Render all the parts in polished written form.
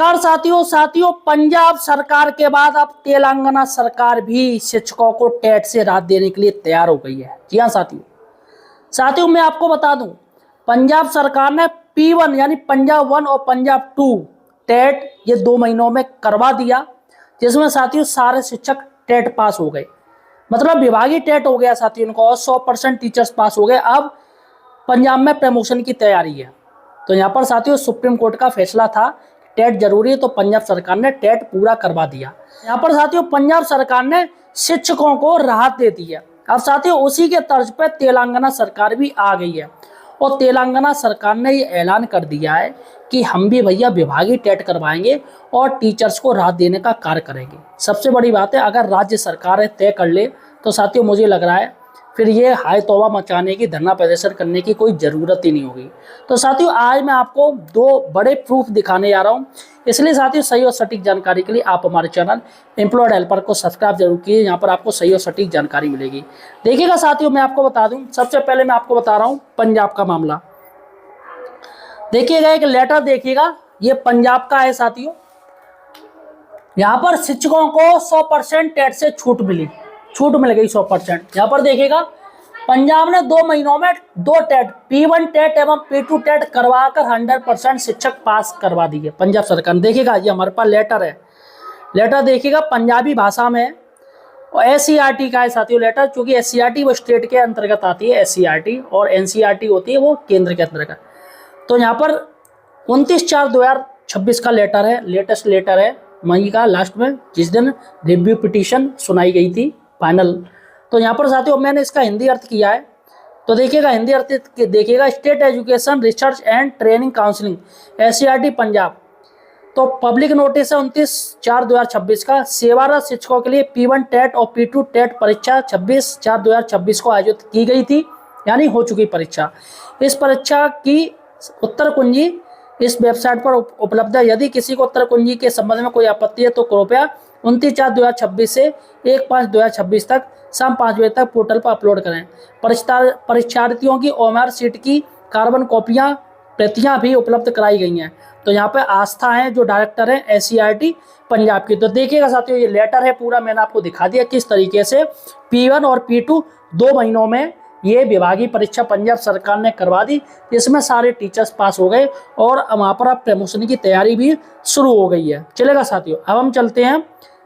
नमस्कार साथियों पंजाब सरकार के बाद अब तेलंगाना सरकार भी शिक्षकों को टेट से राहत देने के लिए तैयार हो गई है। जी हाँ साथियों मैं आपको बता दूं, पंजाब सरकार ने P1 यानी पंजाब 1 और पंजाब 2 टेट ये 2 महीनों में करवा दिया, जिसमें साथियों सारे शिक्षक टेट पास हो गए। मतलब विभागीय टेट हो गया साथियों इनको और 100% टीचर्स पास हो गए। अब पंजाब में प्रमोशन की तैयारी है। तो यहाँ पर साथियों सुप्रीम कोर्ट का फैसला था टेट जरूरी है, तो पंजाब सरकार ने टेट पूरा करवा दिया। यहाँ पर साथियों पंजाब सरकार ने शिक्षकों को राहत दे दी है। अब साथियों उसी के तर्ज पर तेलंगाना सरकार भी आ गई है और तेलंगाना सरकार ने ये ऐलान कर दिया है कि हम भी भैया विभागीय टेट करवाएंगे और टीचर्स को राहत देने का कार्य करेंगे। सबसे बड़ी बात है, अगर राज्य सरकार तय कर ले तो साथियों मुझे लग रहा है फिर ये हाय तौबा मचाने की, धरना प्रदर्शन करने की कोई ज़रूरत ही नहीं होगी। तो साथियों आज मैं आपको 2 बड़े प्रूफ दिखाने जा रहा हूँ, इसलिए साथियों सही और सटीक जानकारी के लिए आप हमारे चैनल एम्प्लॉयड हेल्पर को सब्सक्राइब जरूर कीजिए। यहाँ पर आपको सही और सटीक जानकारी मिलेगी। देखिएगा साथियों मैं आपको बता दूँ, सबसे पहले मैं आपको बता रहा हूँ पंजाब का मामला। देखिएगा एक लेटर देखिएगा, ये पंजाब का है साथियों। यहाँ पर शिक्षकों को 100% टेट से छूट मिल गई 100%। यहाँ पर देखिएगा पंजाब ने 2 महीनों में 2 टेट P1 टेट एवं P2 टेट करवाकर 100% शिक्षक पास करवा दिए पंजाब सरकार ने। देखिएगा ये हमारे पास लेटर है, लेटर देखिएगा पंजाबी भाषा में और SCERT का है साथियों लेटर, क्योंकि SCERT वो स्टेट के अंतर्गत आती है SCERT और NCERT होती है वो केंद्र के अंतर्गत। तो यहाँ पर 29/4/2026 का लेटर है, लेटेस्ट लेटर है मई का लास्ट में, जिस दिन रिव्यू पिटीशन सुनाई गई थी फाइनल। तो यहाँ पर साथियों मैंने इसका हिंदी अर्थ किया है, तो देखिएगा हिंदी अर्थ देखिएगा। State education research and training counselling SCERT Punjab, तो पब्लिक नोटिस है 29/4/2026 का। सेवारत शिक्षकों के लिए P1 टेट और P2 टेट परीक्षा 26/4/2026 को आयोजित की गई थी, यानी हो चुकी परीक्षा। इस परीक्षा की उत्तर कुंजी इस वेबसाइट पर उपलब्ध है। यदि किसी को उत्तर कुंजी के संबंध में कोई आपत्ति है तो कृपया 29/4/2026 से 1/5/2026 तक शाम 5 बजे तक पोर्टल पर अपलोड करें। परीक्षार्थियों की OMR सीट की कार्बन प्रतियां भी उपलब्ध कराई गई हैं। तो यहाँ पे आस्था है जो डायरेक्टर है SCERT पंजाब की। तो देखिएगा साथियों ये लेटर है पूरा, मैंने आपको दिखा दिया किस तरीके से P1 और P2 2 महीनों में ये विभागीय परीक्षा पंजाब सरकार ने करवा दी, जिसमें सारे टीचर्स पास हो गए और वहाँ पर अब प्रमोशन की तैयारी भी शुरू हो गई है। चलेगा साथियों, अब हम चलते हैं,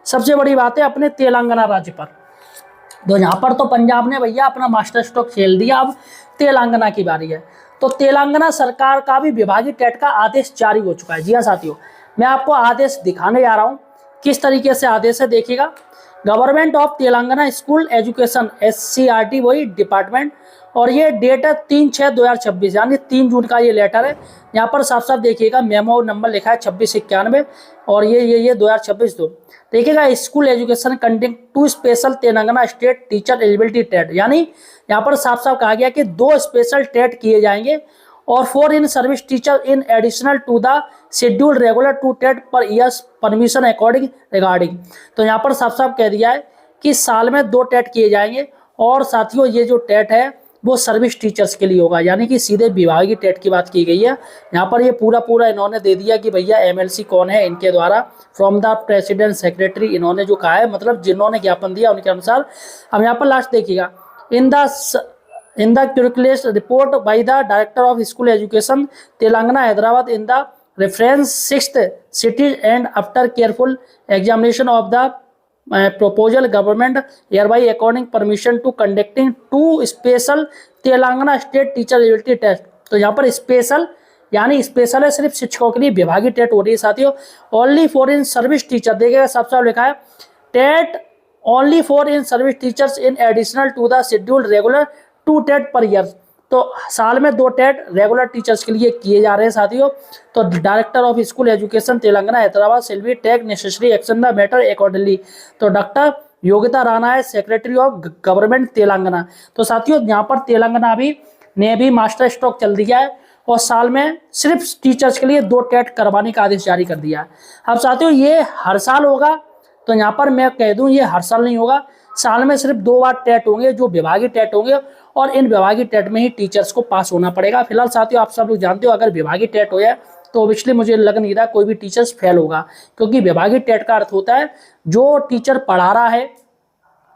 सबसे बड़ी बात है अपने तेलंगाना राज्य पर। तो यहाँ पर तो पंजाब ने भैया अपना मास्टर स्ट्रोक खेल दिया, अब तेलंगाना की बारी है। तो तेलंगाना सरकार का भी विभागीय टेट का आदेश जारी हो चुका है। जी हाँ साथियों, मैं आपको आदेश दिखाने जा रहा हूँ किस तरीके से आदेश है। देखिएगा, government of Telangana school education SCERT वही डिपार्टमेंट, और ये डेट है 3/6/2026 यानी 3 जून का ये लेटर है। यहाँ पर साफ साफ देखिएगा मेमो नंबर लिखा है 2691 और ये 2026-2। देखिएगा school education conduct 2 special Telangana state teacher eligibility TET, यानी यहाँ पर साफ साफ कहा गया कि 2 स्पेशल टेट किए जाएंगे और 4 in service teacher in additional to the scheduled regular 2 TET per years permission according regarding. तो यहाँ पर साफ साफ कह दिया है कि साल में 2 टेट किए जाएंगे और साथियों ये जो टेट है वो सर्विस टीचर्स के लिए होगा, यानी कि सीधे विभागीय टेट की बात की गई है। यहाँ पर ये पूरा इन्होंने दे दिया कि भैया MLC कौन है इनके द्वारा, फ्रॉम द प्रेसिडेंट सेक्रेटरी इन्होंने जो कहा है, मतलब जिन्होंने ज्ञापन दिया उनके अनुसार। अब यहाँ पर लास्ट देखिएगा, in the curriculum report by the director of school education Telangana Hyderabad in the reference 6th cities and after careful examination of the proposal government hereby according permission to conducting 2 special Telangana state teacher eligibility test। तो यहाँ पर special यानी special है सिर्फ शिक्षकों के लिए विभागीय टेट हो रही है साथियों। Only for in service teacher, देखिएगा सब लिखा है TET only for in service teachers in additional to the scheduled regular 2 TET per year. तो साल में 2 टेट रेगुलर टीचर्स के लिए किए जा रहे हैं साथियों। तो director of school education Telangana Hyderabad shall be take necessary action the matter accordingly. तो डॉक्टर योगिता राणा है सेक्रेटरी ऑफ गवर्नमेंट तेलंगाना। तो साथियों यहाँ पर तेलंगाना ने भी मास्टर स्ट्रोक चल दिया है और साल में सिर्फ टीचर्स के लिए 2 टेट करवाने का आदेश जारी कर दिया है। अब साथियों ये हर साल होगा, तो यहाँ पर मैं कह दूँ ये हर साल नहीं होगा, साल में सिर्फ 2 बार टेट होंगे जो विभागीय टेट होंगे और इन विभागीय टेट में ही टीचर्स को पास होना पड़ेगा। फिलहाल साथियों आप सब लोग जानते हो अगर विभागीय टेट हो जाए तो ऑब्वियसली मुझे लग नहीं रहा कोई भी टीचर्स फेल होगा, क्योंकि विभागीय टेट का अर्थ होता है जो टीचर पढ़ा रहा है,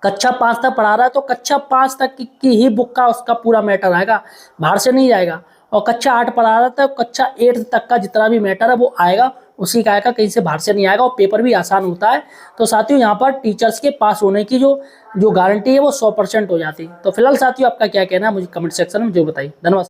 कक्षा 5 तक पढ़ा रहा है तो कक्षा 5 तक की ही बुक का उसका पूरा मैटर आएगा, बाहर से नहीं जाएगा। और कक्षा 8 पढ़ा रहा था तो कक्षा 8 तक का जितना भी मैटर है वो आएगा, उसी का आएगा, कहीं से बाहर से नहीं आएगा, और पेपर भी आसान होता है। तो साथियों यहाँ पर टीचर्स के पास होने की जो गारंटी है वो 100% हो जाती है। तो फिलहाल साथियों आपका क्या कहना है मुझे कमेंट सेक्शन में जो बताइए। धन्यवाद।